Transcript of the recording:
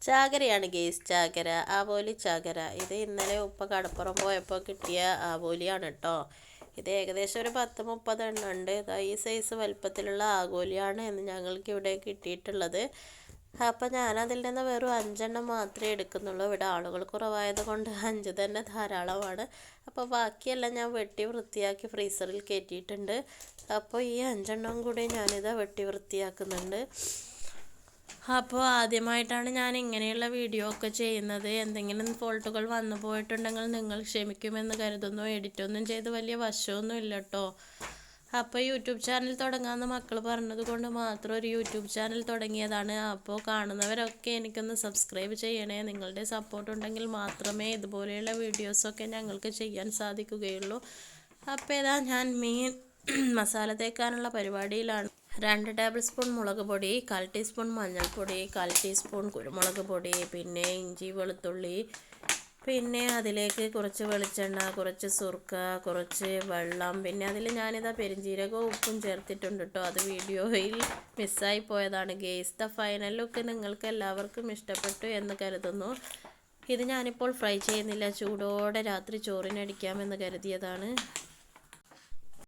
ചാകരയാണ് guys, ചാകര, ആവോലി ചാകര. ഇത് ഇന്നലെ ഉപ്പ കടപ്പുറം പോയപ്പോൾ കിട്ടിയ ആവോലിയാണ് കേട്ടോ. ഇത് ഏകദേശം ഒരു 10-30 എണ്ണം ഉണ്ട്. ഇതാ ഈ സൈസ് വലുപ്പത്തിലുള്ള ആവോലിയാണ് എന്ന് ഞങ്ങൾക്ക് ഇവിടെ കിട്ടിയിട്ടുള്ളത്. അപ്പം ഞാനതിൽ നിന്ന് വെറും 5 എണ്ണം മാത്രമേ എടുക്കുന്നുള്ളൂ. ഇവിടെ ആളുകൾ കുറവായത് കൊണ്ട് 5 തന്നെ ധാരാളമാണ്. അപ്പോൾ ബാക്കിയെല്ലാം ഞാൻ വെട്ടി വൃത്തിയാക്കി ഫ്രീസറിൽ കയറ്റിയിട്ടുണ്ട്. അപ്പോൾ ഈ 5 എണ്ണം കൂടി ഞാനിതാ വെട്ടി വൃത്തിയാക്കുന്നുണ്ട്. അപ്പോൾ ആദ്യമായിട്ടാണ് ഞാൻ ഇങ്ങനെയുള്ള വീഡിയോ ഒക്കെ ചെയ്യുന്നത്. എന്തെങ്കിലും ഫോൾട്ടുകൾ വന്നു പോയിട്ടുണ്ടെങ്കിൽ നിങ്ങൾ ക്ഷമിക്കുമെന്ന് കരുതുന്നു. എഡിറ്റൊന്നും ചെയ്ത് വലിയ വശമൊന്നും ഇല്ല കേട്ടോ. അപ്പോൾ യൂട്യൂബ് ചാനൽ തുടങ്ങാമെന്ന് മക്കൾ പറഞ്ഞത് കൊണ്ട് മാത്രം ഒരു യൂട്യൂബ് ചാനൽ തുടങ്ങിയതാണ്. അപ്പോൾ കാണുന്നവരൊക്കെ എനിക്കൊന്ന് സബ്സ്ക്രൈബ് ചെയ്യണേ. നിങ്ങളുടെ സപ്പോർട്ട് ഉണ്ടെങ്കിൽ മാത്രമേ ഇതുപോലെയുള്ള വീഡിയോസൊക്കെ ഞങ്ങൾക്ക് ചെയ്യാൻ സാധിക്കുകയുള്ളൂ. അപ്പോൾ ഇതാ ഞാൻ മീൻ മസാല തേക്കാനുള്ള പരിപാടിയിലാണ്. 2 ടേബിൾ സ്പൂൺ മുളക് പൊടി, 1/4 ടീസ്പൂൺ മഞ്ഞൾപ്പൊടി, 1/4 ടീസ്പൂൺ കുരുമുളക് പൊടി, പിന്നെ ഇഞ്ചി വെളുത്തുള്ളി, പിന്നെ അതിലേക്ക് കുറച്ച് വെളിച്ചെണ്ണ, കുറച്ച് സുർക്ക, കുറച്ച് വെള്ളം, പിന്നെ അതിൽ ഞാനിതാ പെരിഞ്ജീരകവും ഉപ്പും ചേർത്തിട്ടുണ്ട് കേട്ടോ. അത് വീഡിയോയിൽ മിസ്സായി പോയതാണ് ഗേസ്. ദ ഫൈനൽ ലുക്ക് നിങ്ങൾക്ക് എല്ലാവർക്കും ഇഷ്ടപ്പെട്ടു എന്ന് കരുതുന്നു. ഇത് ഞാനിപ്പോൾ ഫ്രൈ ചെയ്യുന്നില്ല, ചൂടോടെ രാത്രി ചോറിനടിക്കാമെന്ന് കരുതിയതാണ്.